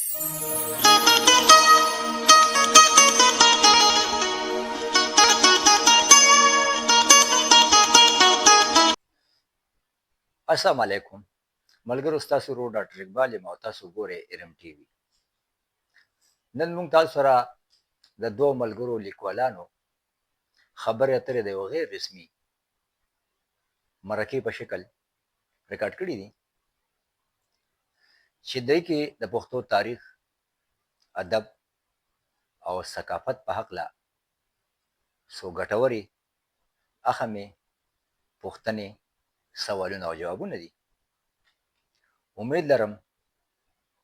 السلام علیکم ملګرو، ستاسو ورور ډاکټر اقبال یم او تاسو ګورئ ارم ټي وي. نن موږ تاسو سره د دوو ملګرو لیکوالانو خبرې اترې د یو غیر رسمي مرکې په شکل ریکارډ کړي دي چې دوی کې د پښتو تاریخ، ادب او ثقافت په هکله څو ګټورې اهمې پوښتنې، سوالونه او جوابونه دي. امید لرم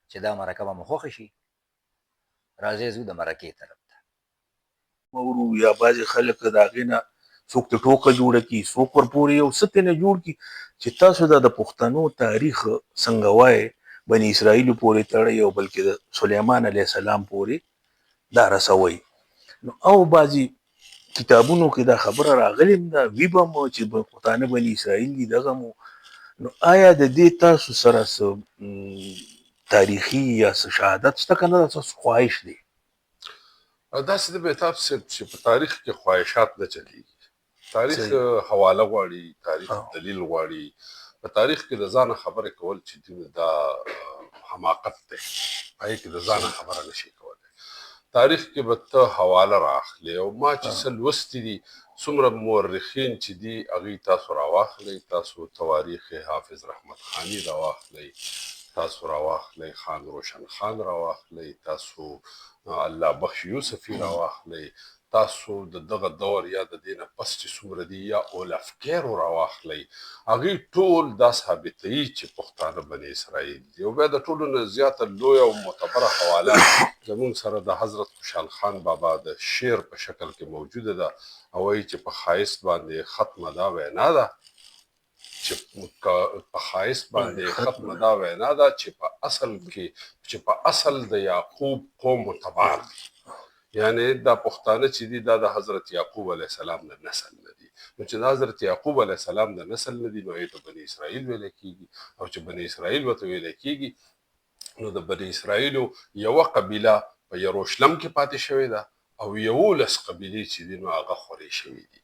چې دا مرکه به مو خوښه شي. راځئ ځو د مرکې طرف ته. مورو یا بعضې خلک د هغې نه څوک د ټوکه جوړه کړي، څوک ورپورې یو څه ترې نه جوړ کړي چې تاسو دا د پښتنو تاریخ څنګه وایې بني اسرائیلو پورې تړئ او بلکې د سلیمان علیه السلام پورې دا رسوئ. نو او بعضې کتابونو کې دا خبره راغلې ده، وي به مو چې پښتانه بني اسرائیل دي دغه مو. نو آیا د دې تاسو سره څه تاریخي یا څه شهادت شته که نه، دا ستاسو خواهش دی؟ داسې د بهتاب صاحب چې په تاریخ کې خواهشات نه چلېږي. تاریخ حواله غواړي، تاریخ دلیل غواړي. په تاریخ کې د ځانه خبرې کول چې دا حماقت دی، هغې کې د ځانه خبره نشي کولی. تاریخ کې به ته حواله رااخلې او ما چې څه لوستي دي، څومره مورخین چې دي هغوی تاسو راواخلئ. تاسو تواریخ حافظ رحمت خاني راواخلئ، تاسو راواخلئ خان روشن خان راواخلئ، تاسو الله بخش یوسفي راواخلئ، تاسو د دغه دور یا د دې نه پس چې څومره دي یا اولف کیرو راواخلئ. هغوی ټول دا ثابتوي چې پښتانه بني اسرائیل دي. او بیا د ټولو نه زیاته لویه او معتبره حواله زموږ سره د حضرت خوشحال خان بابا د شعر په شکل کې موجوده ده، او وایي چې په ښایست باندې ختمه دا وینا ده چې په ښایست باندې ختمه دا وینا ده چې په اصل کې چې په اصل د یعقوب قوم متبار دي. یعنی دا پښتانه چې دي دا د حضرت یعقوب علیه السلام د نسل نه دي. نو چې د حضرت یعقوب علیه السلام د نسل نه دي، نو هغې ته بني اسرائیل ویلی کېږي. او چې بني اسرائیل ورته ویلی کېږي، نو د بني اسرائیلو یوه قبیله په یروشلم کې پاتې شوې ده او 11 قبیلې چې دي نو هغه خورې شوي دي.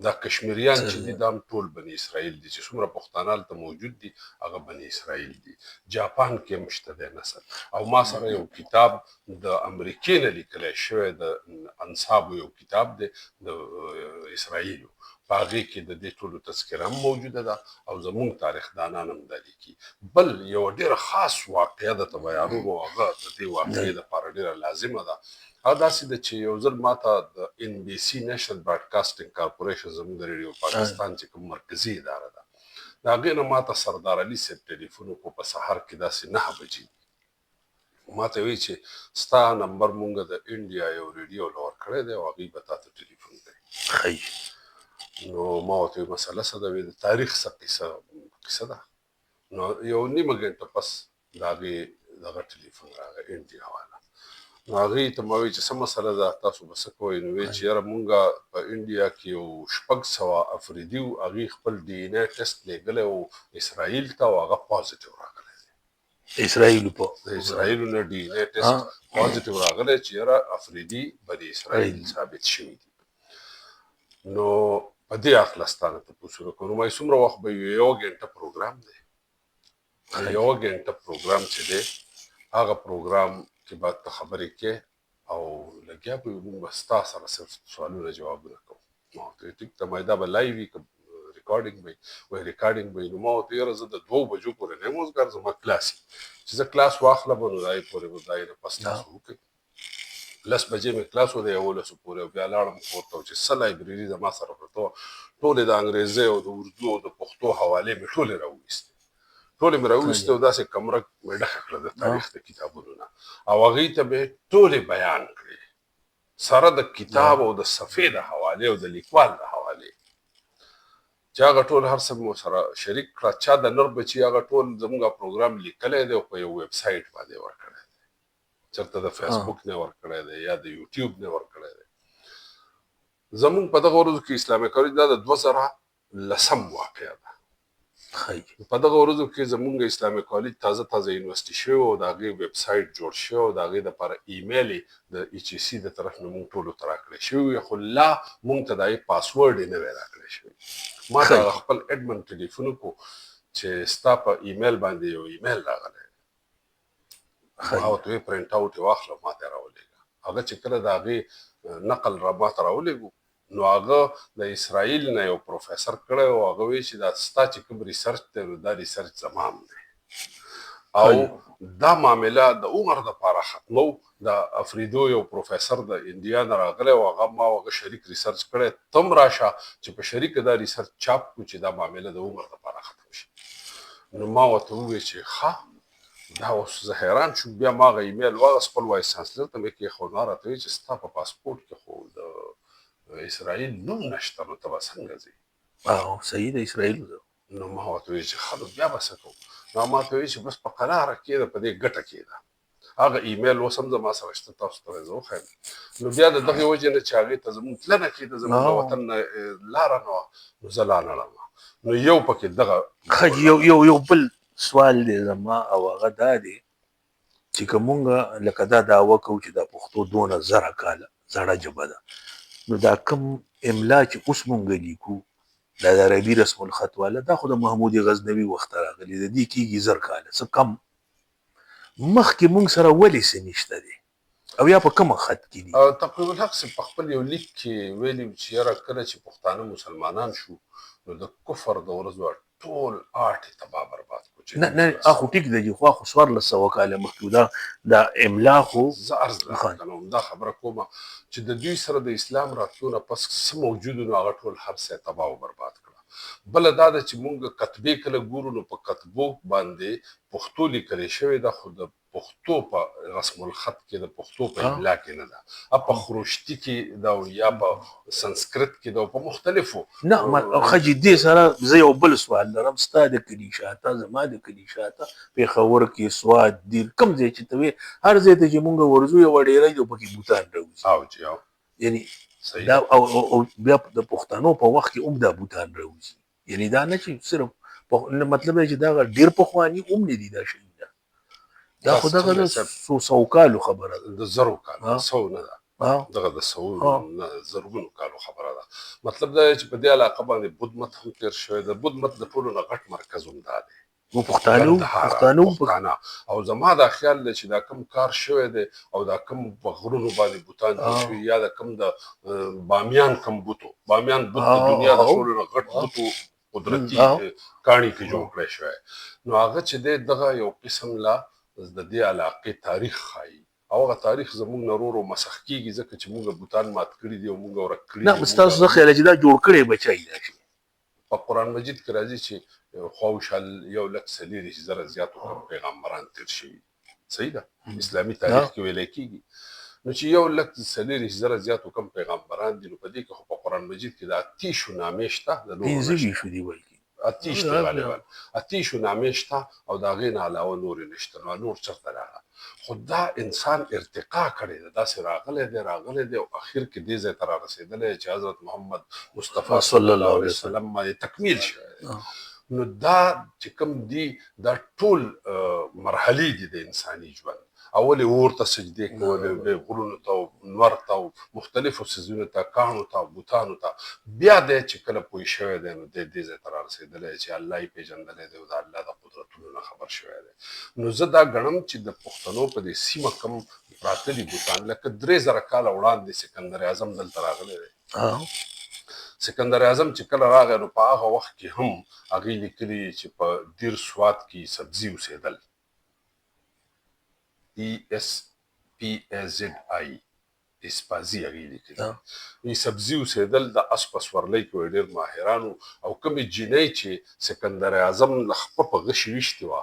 دا کشمیریان چې دي دا هم ټول بني اسرائیل دي. چې څومره پښتانه هلته موجود دي هغه بني اسرائیل دي. جاپان کې هم شته دی نسل. او ما سره یو کتاب د امریکې نه لیکلی شوی د انصابو یو کتاب دی د اسرائیلو، په هغې کې د دې ټولو تذکره هم موجوده ده او زموږ تاریخدانان هم دا لیکي. بل یوه ډېره خاص واقعه درته بیانوم او هغه د دې واقعې دپاره ډېره لازمه ده. هغه داسې ده چې یو ځل ما ته د NBC نیشنل براډکاسټینګ کارپوریشن زموږ د ریډیو پاکستان چې کوم مرکزي اداره ده، د هغې نه ما ته سردار علي صاحب ټلیفون وکړو په سهار کې داسې 9 بجې. ما ته وایي چې ستا نمبر مونږ د انډیا یو ریډیو له ورکړی دی او هغوی به تا ته ټلیفون کوي. نو ما ورته وایي مسله څه ده؟ د تاریخ څه قصه ده. نو یو نیمه ګنټه پس د هغې دغه ټلیفون راغی انډیا والا. نو هغې ته ما وایي چې څه مسله ده، تاسو به څه کوئ؟ نو وایي چې یاره مونږ په انډیا کې یو 600 افریدي وو، هغې خپل DNA ټسټ لیږلی و اسرائیل ته او هغه پازیټیو راغلی دی. د اسرائیلو نه DNA ټسټ پازیټیو راغلی چې یاره افریدي بني اسرائیل ثابت شوي دي. نو په دې هکله ستا نه تپوس وکړو. نو ما وایي څومره وخت به وي؟ 1 ګنټه پروګرام دی. 1 ګنټه پروګرام چې دی هغه پروګرام کې باید ته خبرې کې او لګیا به یو موږ به ستا سره صرف سوالونه جوابونه کوو. ما ورته وایي ټیک ده، ما دا به لایو وي که ریکارډینګ به وي؟ وایي ریکارډینګ به وي. نو ما ورته وایي یاره زه د 2 بجو پورې نه یم اوزګار، زما کلاس وي چې زه کلاس واخلم نو د هغې پورې به د هغې نه پس تاسو وکړئ. 10 بجې مې کلاس و د 11 پورې او بیا لاړم کور ته چې څه لایبرري زما سره پرته وه، ټولې د انګریزۍ او د اردو او د پښتو حوالې مې ټولې راوویستې. ټولې مې راوویستې او داسې کمره مې ډکه کړه د تاریخ د کتابونو نه او هغوی ته مې ټولې بیان کړې سره د کتاب او د صفحې د حوالې او د لیکوال د حوالې چې هغه ټول هر څه مو سره شریک کړه. چا د نر بچي هغه ټول زموږ پروګرام لیکلی دی او په یو ویب سایټ باندې ورکړی دی، چېرته د فیسبوک نه ورکړی دی یا د یوټیوب نه ورکړی دی. زموږ په دغه ورځو کې اسلامي کالج دا د 2010 واقعه ده. په دغه ورځو کې زمونږ اسلامي کالج تازه یونیورسيټي شوی او د هغې ویب سایټ جوړ شوی او د هغې دپاره ایمیل یې د ایچ ای سی د طرف نه مونږ ټولو ته راکړی شوی خو لا مونږ ته د هغې پاسورډ یې نه وی راکړی شوی ما ته هغه خپل ایډمن ټلیفون وکړو چې ستا په ایمیل باندې یو ایمیل راغلی ما ورته ویې پرنټ آوټ یې واخله ما ته یې راولېږه هغه چې کله د هغې نقل را ما ته راولېږو نو هغه د اسرائیل نه یو پروفیسر کړی او هغه وایي چې دا ستا چې کوم ریسرچ دی نو دا ریسرچ زما هم دی او دا معامله د عمر دپاره ختمو د افریدو یو پروفیسر د انډیا نه راغلی او هغه ما هغه شریک ریسرچ کړی ته هم راشه چې په شریکه دا ریسرچ چاپ کړو چې دا معامله د عمر دپاره ختم شي نو ما ورته وویل چې ښه دا اوس زه حیران شوم بیا ما هغه ایمیل واغست خپل وایس چانسلر ته مې کېښود ما راته ویل چې ستا په پاسپورټ کې خو د اسرائیل نوم نشته نو ته به څنګه ځې صحیح د اسرائیل نو ما ورته ویل چې ښه نو بیا به څه کوو نو ما ته ویل چې بس په قراره کښېږده په دې ګټه کښېږده هغه ایمیل اوس هم زما سره شته تاسو ته به یې زه وښیم نو بیا د دغې وجې نه چې هغې ته زمونږ تله نه کېده زمونږ د وطن نه لاره نه وه نو زه لا نړم نو یو پکې دغه یو بل سوال دی زما او هغه دا دی چې که مونږ لکه دا دعوه کوو چې دا پښتو دونه زره کاله زړه ژبه ده نو دا کوم املا چې اوس مونږ لیکو دا د عربي رسم الخط والا دا خو د محمود غزنوي وخت راغلی د دې کېږي زر کاله څه کم مخکې مونږ سره ولې څه نشته دی او یا په کومه خط کې دي تقریب الحق صاحب په خپل یو لیک کې ویلي چې یاره کله چې پښتانه مسلمانان شو نو د کفر د ورځو ټول آرټ یې تباه برباد کړو نه خو ټیک دی خو خو 1400 کاله مخکې دا املا خو زه عرض درکوم دا خبره کومه چې د دوی سره د اسلام راتلو نه پس څه موجود نو هغه ټول هر څه تباه او برباد کړه بله دا ده چې مونږ کتبې کله ګورو نو په کتبو باندې پښتو لیکلی شوې ده خو د پښتو په رسم الخط کې د پښتو په املا کې نه ده په خروشتي کې ده او یا په سنسکرت کې ده او په مختلفو نه خجي دې سره زه یو بل سوال لرم ستا د کلي شاته زما د کلي شاته پېښور کې سوات دیر کوم ځای چې ته وې هر ځای ته چې مونږ ورځو یو ډېری د پکې بوتان راوځي او جی او یعنی دا او بیا د پښتنو په وخت کې هم دا بوتان راوځي یعنی دا نه چې صرف مطلب دی چې دا ډېر پخواني هم نه دي دا شی دا خو دغه د 100 کالو خبره ده د زرو کالو 100 نه ده دغه د 100 نه زرګونو کالو خبره ده مطلب دا چې په دې علاقه باندې بود مت هم تیر شوی د بود مت د ټولو نه غټ مرکز هم دا دی و پښتانه او زما دا خیال دی چې دا کم کار شوی دی او دا کم په غرونو باندې بوتان جوړ شوي یا دا کم د بامیان کم بوتو بامیان بوت د دنیا د ټولو نه غټ بوتو قدرتي کاڼي کې جوړ کړی شوی نو هغه چې دی دغه یو قسم لا د دې علاقې تاریخ ښایي او هغه تاریخ زموږ نه ورو ورو مسخ کېږي ځکه چې موږ بوتان مات کړي دي او موږ ورک کړي نه ستاسو څه خیال چې دا جوړ کړی بچی دا شي په قرآن مجید کې راځي چې خواوشال 140,000 زیاتو پیغمبران تیر شوي صحیح ده اسلامي تاریخ کې ویلی کېږي نو چې 140,000 زیاتو کم پیغمبران دي نو په دې کې خو په قرآن مجید کې د اتیشو نامې شته د نورو نشته دي بلکې اتیش ته غالبا اتیشو نامې شته او د هغې نه علاوه نورې نشته نو نور چېرته راغله خو دا انسان ارتقا کړی ده داسې راغلی دی او اخر کې دې ځای ته رارسېدلی چې حضرت محمد مصطفی صلی الله علیه وسلم باندې تکمیل شوی دی نو دا چې کوم دي دا ټول مرحلې دي د انساني ژوند اول یې اور ته سجدې کولې غرونو ته او نور ته او مختلفو څیزونو ته کاڼو ته او بوتانو ته بیا دی چې کله پوه شوی دی نو دی دې ځای ته رارسېدلی چې الله یې پېژندلی دی او د الله د قدرتونو نه خبر شوی دی نو زه دا ګڼم چې د پښتنو په دې سیمه کم پراته دي بوتان لکه 3,000 کاله وړاندې سکندر اعظم دلته راغلی دی سکندر اعظم چې کله راغی نو په هغه وخت کې هم هغې لیکلي چې په دیر سوات کې سبزي اوسېدل ESPAZI اسپازي هغې لیکلي سبزي اوسېدل د اس په سورلۍ کې ډېر ماهرانو او کومې جینۍ چې سکندر اعظم له خپه په غشي ویشتې وه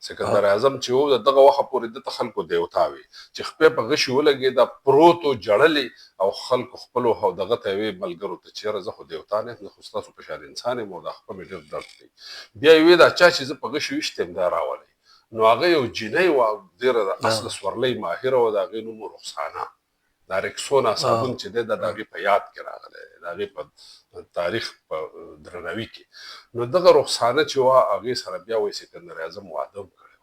سکندر اعظم چې و د دغه وخت پورې دته خلکو دیوتا وي چې خپې په غشي ولګېده پروت و جړلې او خلکو خپلو دغه ته یې ویې ملګرو ته چېره زه خو دیوتا نه یم زه خو ستاسو په شان انسان یم او دا خپه مې ډېر درد کوي بیا یې ویې دا چا چې زه په غشي ویشتی یم دا راولئ نو هغه یو جینۍ وه ډېره د اصله سورلۍ ماهره وه د هغې نوم رخسانه دا رکسونا صابون چې دی د هغې په یاد کې راغلی د هغې په تاریخ په درناوي کې نو دغه رخسانه چې وه هغې سره بیا وایي سکندر اعظم واده هم کړی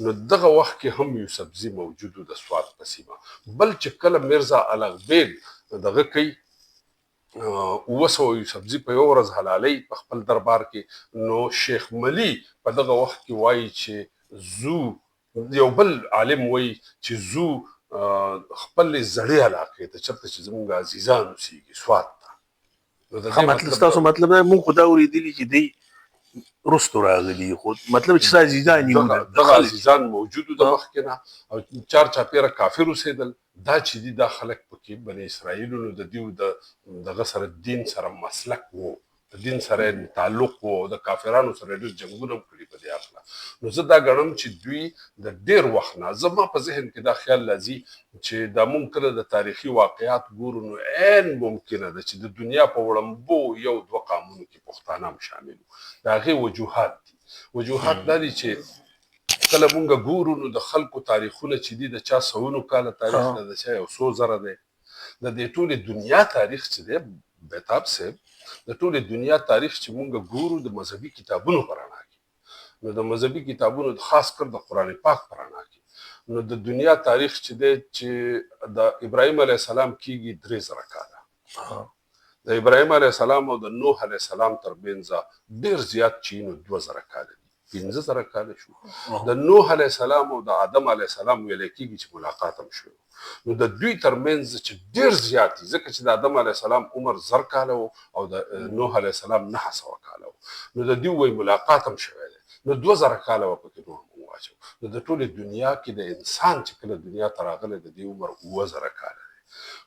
نو دغه وخت کې هم یوسفزي موجود و د سوات په سیمه بل چې کله میرزا الغ بیګ دغه کوي 900 یوسفزي په یو ورځ حلالۍ په خپل دربار کې نو شیخ ملي په دغه وخت کې وایي چې زو یو بل عالم وایي چې زو خپل زړې علاقې ته چېرته چې زموږ عزیزان اوسېږي سوات ته مطلب ستاسو مطلب دا مونږ خو دا اورېدلي چې دی رستو راغلي خو مطلب چې ستا عزیزان یې دغه عزیزان موجودو د مخکې نه او چار چاپېره کافر اوسېدل دا چې دي دا خلک پکې بني اسرائیلو نو د دیو دغه سره دین سره مسلک و د دین سره تعلق و د کافرانو سره ډېر جنګونه هم کړي په دې اړه نو زه دا ګڼم چې دوی د ډېر وخت نه زما په ذهن کې دا خیال راځي چې دا مونږ کله د تاریخي واقعات ګورو نو عین ممکنه ده چې د دنیا په وړمبو یو دوه قامونو کې پښتانه هم شامل وو د هغې وجوهات دي وجوهات دا دي چې کله مونږ ګورو نو د خلکو تاریخونه چې دي د چا سوونو کاله تاریخ ده د چا یو څو زره دی د دې ټولې دنیا تاریخ چې دی بهتاب صاحب د ټولې دنیا تاریخ چې مونږ ګورو د مذهبي کتابونو په رڼا کې نو د مذهبي کتابونو خاص کر د قرآن پاک په رڼا کې نو د دنیا تاریخ چې دی چې د ابراهیم علیه السلام کېږي 3000 کاله د ابراهیم علیه السلام او د نوح علیه السلام ترمنځ ډېر زیات چې نو 2000 کاله دي 15 کاله شو د نوح علیه السلام او د آدم علیه السلام ویلی کېږي چې ملاقات هم شوی نو د دوی ترمنځ چې ډېر زیات دي ځکه چې د آدم علیه السلام عمر 1000 کاله و او د نوح علیه السلام 900 کاله و نو د دوی وایي ملاقات هم شوی دی نو 2000 کاله به پکې نور هم واچو نو د ټولې دنیا کې د انسان چې کله دنیا ته راغلی د دې عمر 7000 کاله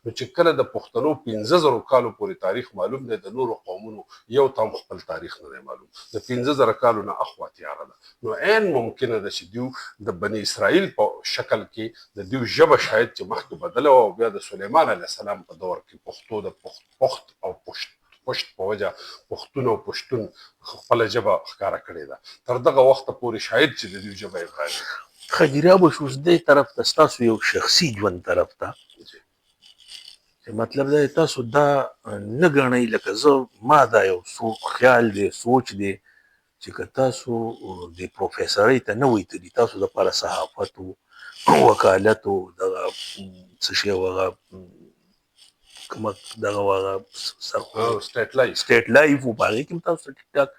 نو چې کله د پښتنو 15000 کالو پورې تاریخ معلوم دی د نورو قومونو یو تام خپل تاریخ نه دی معلوم د 15000 کالو نه اخوا تیاره ده نو عین ممکنه ده چې دوی د بني اسرائیل په شکل کې د دوی ژبه شاید چې مخکې بدله وه او بیا د سلیمان علیه السلام په دور کې پښتو د پښت او پشت په وجه پښتون او پښتون خپله ژبه ښکاره کړې ده تر دغه وخته پورې شاید چې د دوی ژبه یې خجیره به شو دې طرف ته ستاسو یو شخصي ژوند طرف ته مطلب دا تاسو دا نه ګڼئ لکه زه ما دا یو خیال دی سوچ دی چې که تاسو د پروفیسرۍ ته نه وئ تللي تاسو دپاره صحافت و وکالت و دغه څه شی و هغه کومه دغه و هغه سټیټ لایف و په هغې کې هم تاسو ته ټیک ټاک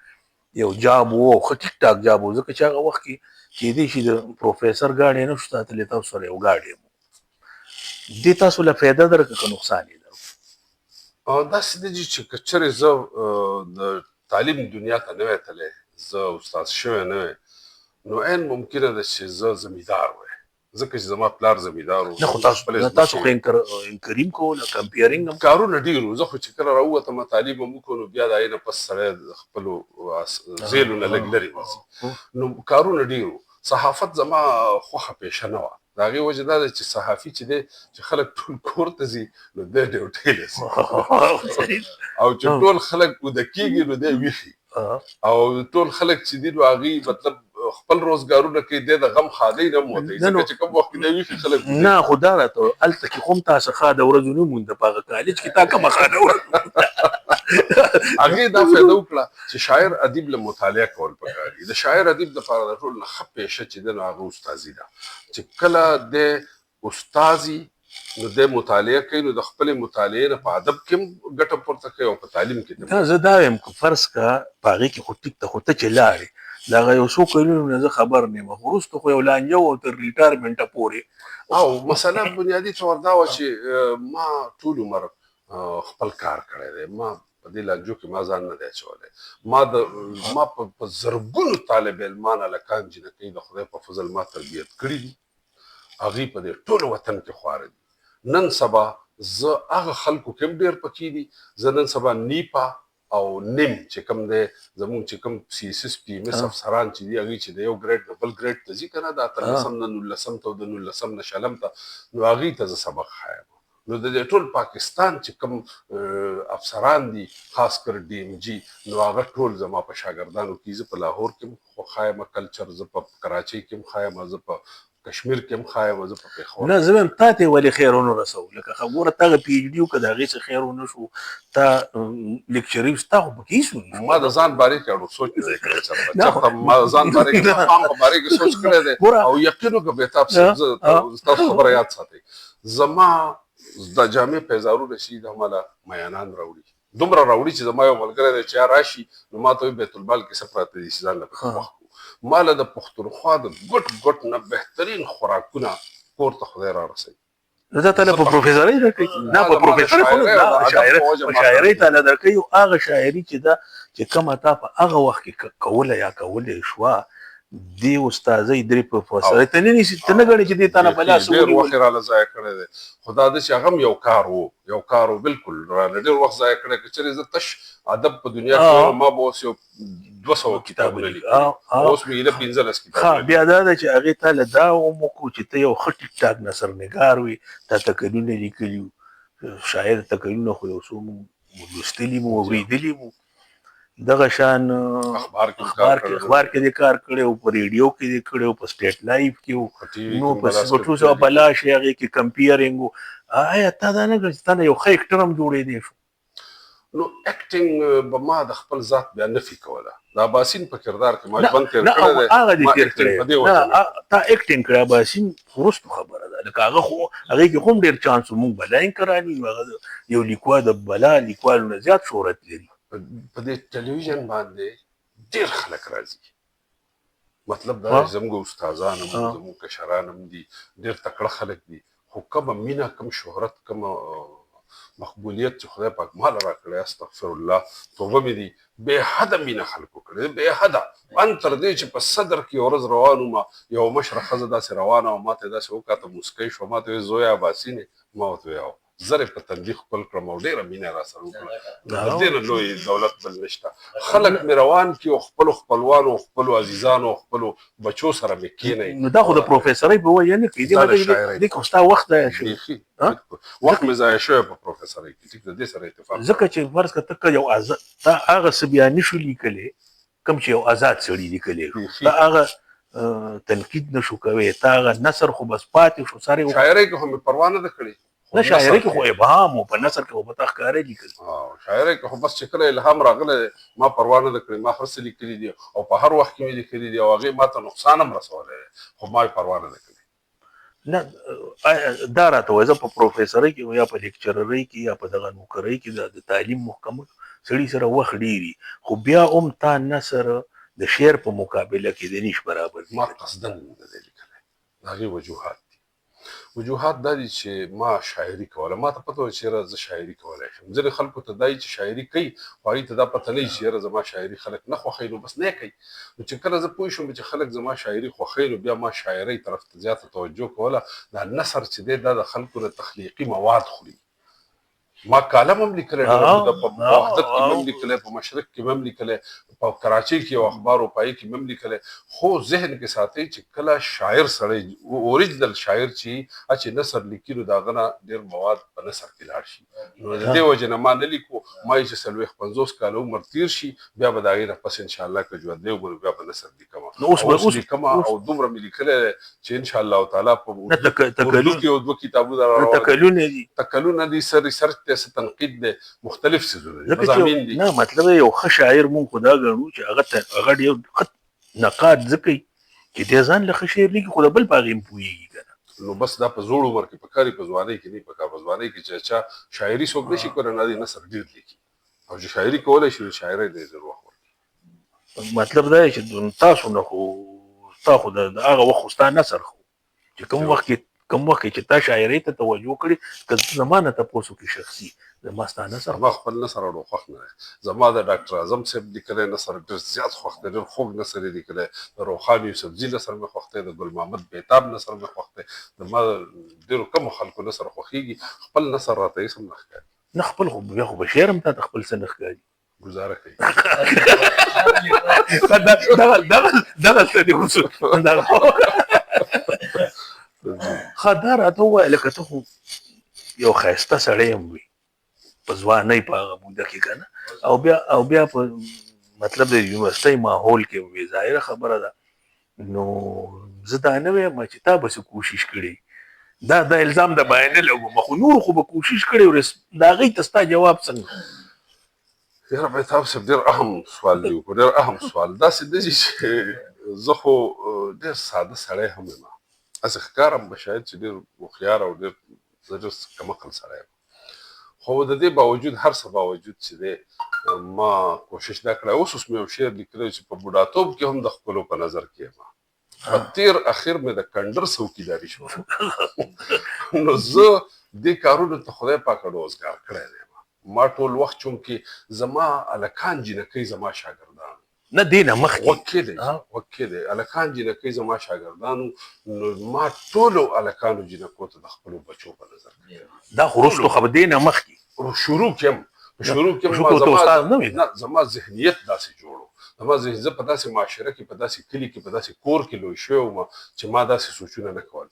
یو جاب و او ښه ټیک ټاک جاب و ځکه چې هغه وخت کې کېدای شي د پروفیسر ګاډی نه شو ساتلی تاسو سره یو ګاډی دې تاسو له فایده درکړه که نقصان یې درکړه داسې دی چې که چېرې زه د تعلیم دنیا ته نه وی تللی زه استاد شوی نه وی نو عین ممکنه ده چې زه زمیندار وی ځکه چې زما پلار زمیندار و نه خو تاسو خو انکریم کول کمپیرینګ هم کارونه ډېر وو زه خو چې کله راووتم تعلیم هم وکړو نو بیا د هغې نه پس سړی د خپلو زیلو نه لږ لرې وځي نو کارونه ډېر وو صحافت زما خوښه پیشه نه وه د هغې وجه دا ده چې صحافي چې دی چې خلک ټول کور ته ځي نو دی ډیوټۍ له ځي او چې ټول خلک اوده کېږي نو دی ویښي او ټول خلک چې دي نو هغې مطلب خپل روزګارونه کوي دی د غم خادۍ نه هم وتی ځکه چې کوم وخت کې دی ویښي خلک نه خو دا راته هلته کې خو هم تاسو خاده ورځ ونه مونده په هغه کالج کې تا کومه خاده ورځ هغې دا فایده وکړه چې شاعر ادیب له مطالعه کول پکار دي د شاعر ادیب دپاره د ټولو نه ښه پیشه چې دی نو هغه استازي ده چې کله دی استازي نو دی مطالعه کوي نو د خپلې مطالعې نه په ادب کې هم ګټه پورته کوي او په تعلیم کې دا زه دا وایم که فرض که په هغې کې خو ټیک ته خو ته چې لاړې د هغه یو څو کلونو نه زه خبر نه یم خو وروسته خو یو لانجه وه تر ریټایرمنټه پورې او مسله بنیادي طور دا وه چې ما ټول عمر خپل کار کړی دی ما په دې لانجو کې ما ځان نه دی اچولی ما په زرګونو طالب علمان هلکان جنکۍ د خدای په فضل ما تربیت کړي دي هغوی په دې ټول وطن کې خواره دي نن سبا زه هغه خلکو کې هم ډېر پکې دي زه نن سبا نیپا او نیم چې کوم دی زمونږ چې کوم سی ایس ایس پی ایم ایس افسران چې دي هغوی چې د یو ګریډ نه بل ګریډ ته ځي که نه د 18 نه 19 ته او د 19 نه شلم ته نو هغوی ته زه سبق ښایم نو د دې ټول پاکستان چې کوم افسران دي خاص کر ډي ایم جي نو هغه ټول زما په شاګردانو کې زه په لاهور کې هم ښایم کلچر زه په کراچۍ کې هم ښایم زه په کشمیر کې هم خایم زه په پېښور نه زه هم تا ته ولې خیر ونه رسو لکه خبره تا پی ایچ ډي وکړه د هغې څه خیر ونه شو تا لیکچري ستا خو پکې ایسو ما د ځان باره کې اړو سوچ نه دی کړی نه. چېرته ما د ځان باره کې د قام په باره کې سوچ کړی دی ګوره. او یقین وکړه بېتاب صاحب زه تاسو خبره یاد ساتئ زما د جامع پیزارونه چې د هماله میانان راوړي دومره راوړي چې زما یو ملګری دی چې راشي نو ما ته وایي بیت المال کې څه پراته دي چې ځان له پکې وخت ما له د پښتونخوا د ګوټ نه بهترین خوراکونه کور ته خدای را رسوي نو دا تعالی په پروفیسورۍ درکوي نه په پروفیسورۍ خو نه شاعرۍ تعالی درکوي او هغه شاعري چې دا چې کومه تا په هغه وخت کې کوله یا کولی شوه دې استاذۍ درې پروفیسورۍ ته نه نیسي ته نه ګڼې چې دې تا نه په لاس ډېر وخت یې راله ضایع کړی دی خو دا ده چې هغه هم یو کار و بالکل راله ډېر وخت ضایع کړی که چېرې زه تش ادب په دنیا کې ما به اوس یو 200 کتابونه لیکلي اوس مې ایله 15 کتابونه بیا دا ده چې هغې تا له دا وموکړو چې ته یو ښه ټیک ټاک نثرنګار وې تا تکلونه لیکلي وو شاعر تکلونه خو یو څو مو لوستلي مو اورېدلي مو دغه شان اخبار کې دې کار کړی او په ریډیو کې دې کړی او په سټیټ لایف کې و نو په سپوټوس او بلا شي هغې کې کمپیرنګ و آیا تا دا نه کړه چې تا نه یو ښه اکټر هم جوړېدی شو نو اکټینګ به ما د خپل ذات بیا نفي کوله د اباسین په کردار کې ما ژوند تېر کړی دی هغه دې تېر کړی تا اکټینګ کړی اباسین وروستو خبره ده لکه هغه خو هغې کې خو هم ډېر چانس و مونږ بلا انکراني هغه یو لیکوال د بلا لیکوالو نه زیات شهرت لري په دې ټلویزیون باندې ډېر خلک راځي مطلب دا زموږ استادان هم زموږ کشران هم دي ډېر تکړه خلک دي خو کومه مینه کوم شهرت کومه مقبولیت چې خدای پاک مال راکړی استغفر الله توبه مې دي بې حده مینه خلکو کړې بې حده ان تر دې چې په صدر کې یو ورځ روان وم یو مشره ښځه داسې روانه وه ما ته یې داسې وکاته موسکی شوه ما ته ویل زویه اباسینې ما ورته ویل زر په تندي خپل کړم او ډېره مینه راسره وکړه د دې نه لوی دولت بل نشته خلک مې روان کړي او خپلو خپلوانو خپلو عزیزانو خپلو بچو سره مې کښېنئ نو دا خو د پروفیسورۍ په وجه نه کوي دې خو ستا وخت ضایع شوی وخت مې ضایع شوی په پروفیسورۍ کې ټیک د دې سره اتفاق ځکه چې فرض کړه ته یو تا هغه څه بیا نشو لیکلی کوم چې یو آزاد سړي لیکلی تا هغه تنقید نشو کوی تا هغه نثر خو بس پاتې شو ساري شاعرۍ کې خو مې پروا نه ده کړې نه شاعرۍ کې خو ابهام و په نثر کې خو به تا ښکاره لیکل شاعرۍ کې خو بس چې کله الهام راغلی ما پروا نه ده کړې ما هر څه لیکلي دي او په هر وخت کې مې لیکلي دي او هغې ما ته نقصان هم رسولی خو ما یې پروا نه ده کړې نه دا راته وایه زه په پروفیسورۍ کې یا په لیکچررۍ کې یا په دغه نوکرۍ کې د تعلیم محکمه سړي سره وخت ډېر خو بیا هم تا نثر د شعر په مقابله کې د نیش برابر ما قصدن نه دی لیکلی د هغې وجوهات وجوهات دا دي چې ما شاعري کوله ما ته پته وه چې یاره زه شاعري کولی شم ځینې خلکو ته دا چې شاعري کوي خو هغوی ته دا پته نه وي چې یاره زما شاعري خلک نه خوښوي نو بس نه یې کوي نو چې کله زه پوه شوم چې خلک زما شاعري خوښوي نو بیا ما شاعرۍ طرف ته زیاته توجه کوله دا نثر چې دی دا د خلکو د تخلیقي مواد خوري ما کالم هم لیکلی په وحدت کې مې هم لیکلی په مشرق کې مې هم لیکلی په کراچۍ کې یو اخبار وپایي کې مې هم لیکلی خو ذهن کې ساتئ چې کله شاعر سړی اوریجنل شاعر چې چې نثر لیکي نو د هغه نه ډېر مواد په نثر کې لاړ شي نو د دې وجې نه ما نه لیکو ما یې چې 40-50 کاله عمر تېر شي بیا به د هغې نه پس انشاءالله که ژوندی وګورو بیا به نثر لیکمه اوس لیکمه او دومره مې لیکلی چې انشاءالله تعالی په اردو کې یو 2 کتابونه را روان تکلونه دي سر ریسرچ ته تنقید دی مختلف څیزونه دي مضامین دي نه مطلب یو ښه شاعر مونږ خو دا ګڼو چې هغه ډېر نقاد ځکه کوي چې دې ځان له ښه شعر لیکي خو د بل په هغې هم پوهېږي که نه نو بس دا په زوړ عمر کې پکار په ځوانۍ کې نه پکار په ځوانۍ کې چې چا شاعري څوک نشي کولی نه دی نثر ډېر لیکي او چې شاعري کولی شي نو شاعرۍ ته یې ضرور وخت ورکړي مطلب دا دی چې تاسو نه خو ستا خو د هغه وخت خو ستا نثر خو چې کوم وخت کې چې تا شاعرۍ ته توجه کړې که زما نه تپوس وکړي شخصي زما ستا نثر زما خپل نثر اړو خوښ نه دی زما د ډاکټر اعظم صاحب لیکلی نثر ډېر زیات خوښ دی ډېر خوږ نثر یې لیکلی د روخان یوسفزي نثر مې خوښ دی د ګل محمد بیتاب نثر مې خوښ دی زما ډېرو کمو خلکو نثر خوښېږي خپل نثر راته هېڅ هم نه ښکاري نه خپل خو بیا خو به شعر هم تا ته خپل څه نه ښکاري ګزاره کوي دغه څه دي خصوص ښه دا راته ووایه لکه ته خو یو ښایسته سړی هم وي په ځوانۍ په هغه موده کې که نه او بیا په مطلب د یونیورسټۍ ماحول کې وي ظاهره خبره ده نو زه دا نه وایم چې تا به څه کوشش کړې دا الزام د باندې نه لګوم خو نور خو به کوشش کړې د هغې ته ستا جواب څنګه یاره مهتاب صاحب ډېر اهم سوال دی وکړو ډېر اهم سوال داسې دی چې زه خو ډېر ساده سړی هم یم هسې ښکارم به شاید چې ډېر هوښیار او ډېر زه ډېر کم عقل سړی یم خو د دې باوجود هر څه باوجود چې دی ما کوشش دا کړی اوس مې یو شعر لیکلی چې په بوډاتوب کې هم د خپلو په نظر کې یم په تېر اخر مې د کنډر څوکیداري شو نو زه دې کارونو ته خدای پاک روزګار کړی دی ما ټول وخت چونکې زما هلکان جینکۍ زما شاګردان نه دې نه مخکې وکې دی هلکان جینکۍ زما شاګردانو نو ما ټولو هلکانو جینکو ته د خپلو بچو په نظر کې دا خو وروستو خو دې نه مخکې شروع کې هم په شروع کې زما ذهنیت داسې جوړ زما زه په داسې معاشره کې په داسې کلي کې په داسې کور کې لوی شوی وم چې ما داسې سوچونه نه کول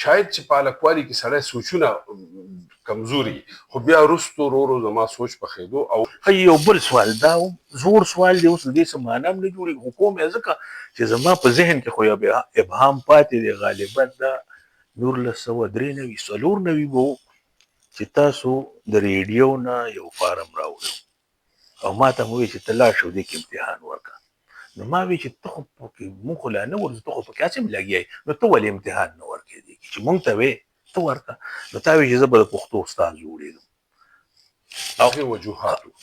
شاید چې په هلکوالي کې سړی سوچونه کمزوري خو بیا وروستو ورو ورو زما سوچ پخېدو او یو بل سوال دا زور سوال دی اوس د دې څه معنا هم نه جوړېږي خو کوم یې ځکه چې زما په ذهن کې خو یو ابهام پاتې دی غالبا دا 1993 94 به و چې تاسو د ریډیو نه یو فارم راوړو او ما ته مې وویل چې ته لاړ شه دې کې امتحان وکړه نو ما وی چې ته خو پکې مونږ خو لا نه ورځو ته خو پکې هسې هم لګیا یې نو ته ولې امتحان نه ورکړې دې چې مونږ ته وې ته ورکړه نو تا وی چې زه به د پښتو استاد جوړېږم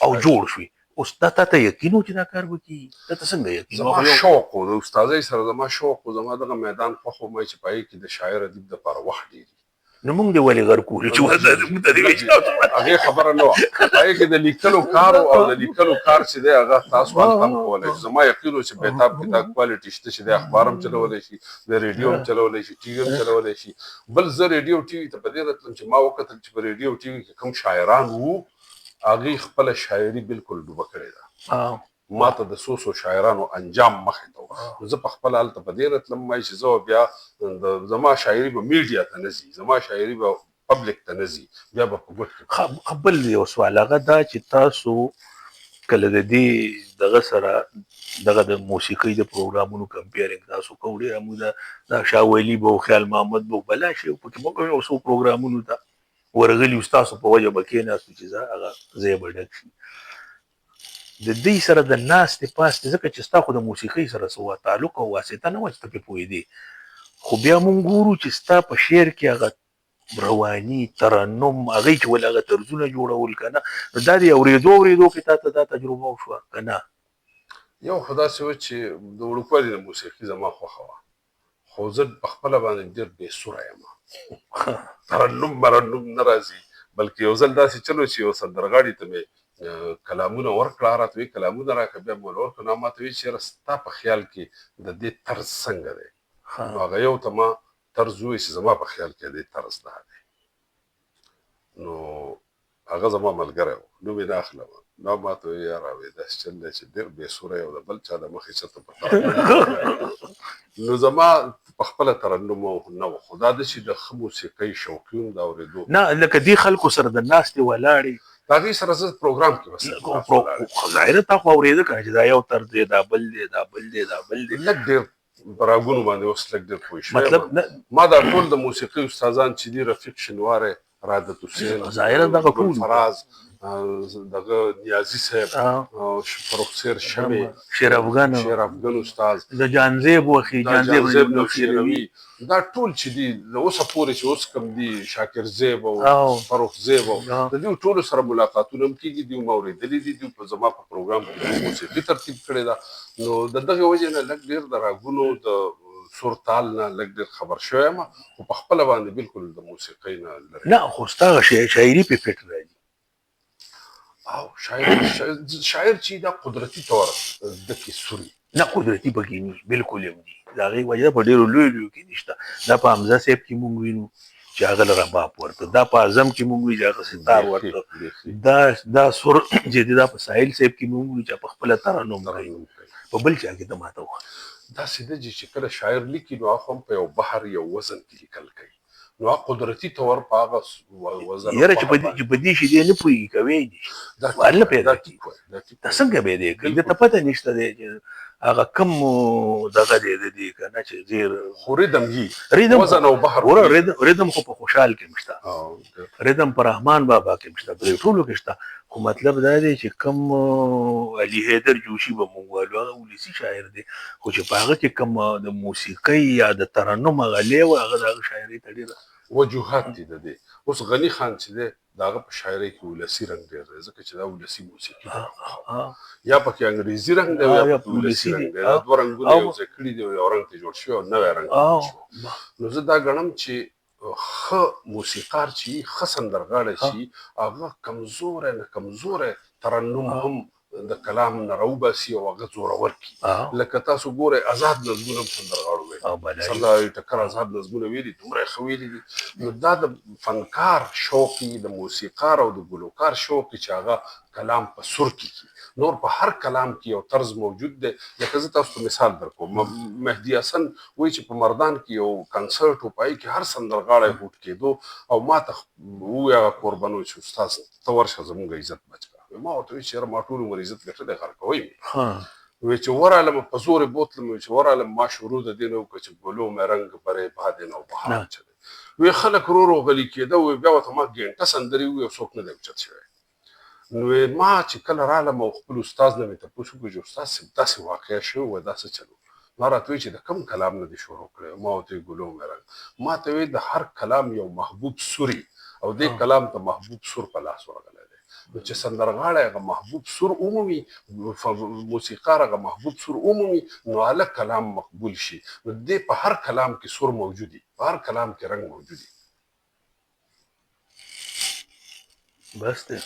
او جوړ شوي اوس دا تا ته یقین و چې دا کار به کېږي تا ته څنګه یقین زما شوق و د استادۍ سره زما شوق و زما دغه میدان خوښ و ما چې په هغې کې د شاعر ادیب دپاره وخت ډېر نو مونږ دې ولې غر کولو چې هغې خبره نه وه هغې کې د لیکلو کار او د لیکلو کار چې دی هغه تاسو هم کولی شي زما یقین و چې بېتاب کې دا کوالټي شته چې دی اخبار هم چلولی شي د ریډیو هم چلولی شي ټي وي هم چلولی شي بل زه ریډیو ټي وي ته په دې راتلم چې ما وکتل چې په ریډیو ټي وي کې کوم شاعران وو هغې خپله شاعري بالکل ډوبه کړې ده ما ته د څو شاعرانو انجام مخې ته و زه په خپله هلته په دې راتلم وایي چې زه بیا زما شاعري به میډیا ته نه ځي زما شاعري به پبلک ته نه ځي بیا به په ګوټ کې بل یو سوال هغه دا چې تاسو کله د دې دغه سره دغه د موسیقۍ د پروګرامونو کمپیرنګ تاسو کوو ډېره موده دا شاه ویلي به و خیال محمد به بلا شی پکې موږ یو څو پروګرامونو ته ورغلي ستاسو په وجه به کېناستو چې زه هغه ځای به ډک شي د دې سره د ناستې پاستې ځکه چې ستا خو د موسیقۍ سره څه تعلق او واسطه نه وه چې ته پرې پوهېدې خو بیا مونږ ګورو چې ستا په شعر کې هغه رواني ترنم هغې چې ولې هغه طرزونه جوړول که نه نو دا د اورېدو کې تا ته دا تجربه وشوه که نه یو خو داسې و چې د وړوکوالي د موسیقي زما خوښه وه خو زه په خپله باندې ډېر بېسوره یم ترنم مرنم نه راځي بلکې یو ځل داسې چلو چې یو سندرغاړي ته مې کلامونه ورکړه راته وایي کلامونه راکړه بیا مې ورکړه نو ما ته وایي چې یاره ستا په خیال کې د دې طرز څنګه دی نو هغه یو ته ما طرز ووایي چې زما په خیال کې دې طرز دا دی نو هغه زما ملګری و نوم یې نه اخلم نو ما ته وایي یاره وایي داسې چل دی چې ډېر بېسوره یو د بل چا د مخې چته په ترنم نو زما په خپله ترنم نه و خو دا ده چې د ښه موسیقۍ شوقي د اورېدو نه لکه دې خلکو سره د ناستې ولاړې د هغې سره زه پروګرام کې بس ظاهره تا خو اورېده که چې دا یو طرز دی دا بل دی دا بل دی دا بل دی لږ ډېر په راګونو باندې اوس لږ ډېر پوه شوی ما دا ټول د موسیقي استادان چې دي رفیق شنواری رادت حسین ظاهره دغه ټول فراز دغه نیازي صاحب فروخسیر شمې شیر افغان استاد د جانزیب وخي جانزیب نوشیروي دا ټول چې دي د اوسه پورې چې اوس کوم دي شاکر زیب او فروخ زیب د دې ټولو سره ملاقاتونه هم کېږي دوی ما اورېدلي دي دوی په زما په پروګرام کې موسیقي ترتیب کړې ده نو د دغې وجې نه لږ ډېر د راګونو د سور تال نه لږ ډېر خبر شوی یم خو په خپله باندې بالکل د موسیقۍ نه لرې نه خو ستا شاعري پې فټ راځي او شاعر چې دا قدرتي طور زده کې سوري نه قدرتي پکې نه بالکل هم دي د هغې وجه په ډېرو لویو کې نشته دا په حمزه صاحب کې مونږ وینو چې هغه له رباب ورته دا په اعظم کې مونږ وینو چې هغه ستار ورته دا سر چې دی دا په ساحل صاحب کې مونږ وینو چې په خپله ترنم کوي په بل چا کې ته ماته وښه داسې ده چې کله شاعر لیکي نو هغه هم په یو بحر یو وزن کې لیکل کوي نو هغه قدرتي طور په هغه وزن یاره چې په دې شي دی نه پوهېږي کوی دي سوال نه پیدا کېږي دا څنګه به دی کوي ده ته پته نشته دی چې هغه کم دغه دی کنه چې زیر خو ریدم یي ریدم وزن او بحر ریدم خو په خوشحال کې مشته ریدم په رحمان بابا کې مشته په ټولو کې شته خو مطلب دا دی چې کم علي حیدر جوشي به مونږ وایو هغه ولسي شاعر دی خو چې په هغه کې کم د موسیقۍ یا د ترنم هغه لیوه هغه د هغه شاعري ته ډېره وجوهات دي د دې اوس غني خان چې دی د هغه په شاعرۍ کې ولسي رنګ ډېر دی ځکه چې دا ولسي موسیقي ده یا پکې انګریزي رنګ دی یا پکې ولسي رنګ دی دا دوه رنګونه یو ځای کړي دي یو رنګ ته جوړ شوی او نوی رنګ جوړ شوی نو زه دا ګڼم چې ښه موسیقار چې ښه سندرغاړی چې هغه کمزوری نه کمزوری ترنم هم د کلام نه راوباسي او هغه زورور کړي لکه تاسو ګورئ آزاد نظمونه هم سندرغاړو ویلي سردار علي ټکر آزاد نظمونه ویلي دومره یې ښه ویلي دي نو دا د فنکار شوق د موسیقار او د ګلوکار شوق چې هغه کلام په سر کې نور په هر کلام کې یو طرز موجود دی لکه زه تاسو ته مثال درکوم مهدي حسن وایي چې په مردان کې یو کنسرټ و په هغې کې هر سندرغاړی هوټ کېدو او ما ته ووایي هغه کوربن وایي چې استاد ته ورشه زموږ عزت بچ کړه ما ورته وایي چې یاره ما ټول عمر عزت ګټلی غر کوئ مې وایي چې ورغلم په زورې بوتلم وایي چې ورغلم ما شروع د دې نه وکړه چې ګلو مې رنګ برې بادن او بهار چلی وایي خلک ورو ورو غلي کېده وایي بیا ورته ما ګینټه سندرې ووایي او څوک نه دی اوچت شوی نو ما چې کله رالم او خپل استاد نه مې تپوس وکړو چې استاد صاحب داسې واقع شوی وایي دا څه چلو ما راته وایي چې د کم کلام نه دې شروع کړی ما ورته وایي ګلو مې رنګ ما ته وایي د هر کلام یو محبوب سوري او دې کلام ته محبوب سور په لاس ورغلی دی نو چې سندرغاړی هغه محبوب سور ومومي موسیقار هغه محبوب سور ومومي نو هلک کلام مقبول شي نو دې په هر کلام کې سور موجود وي په هر کلام کې رنګ موجود وي بس دی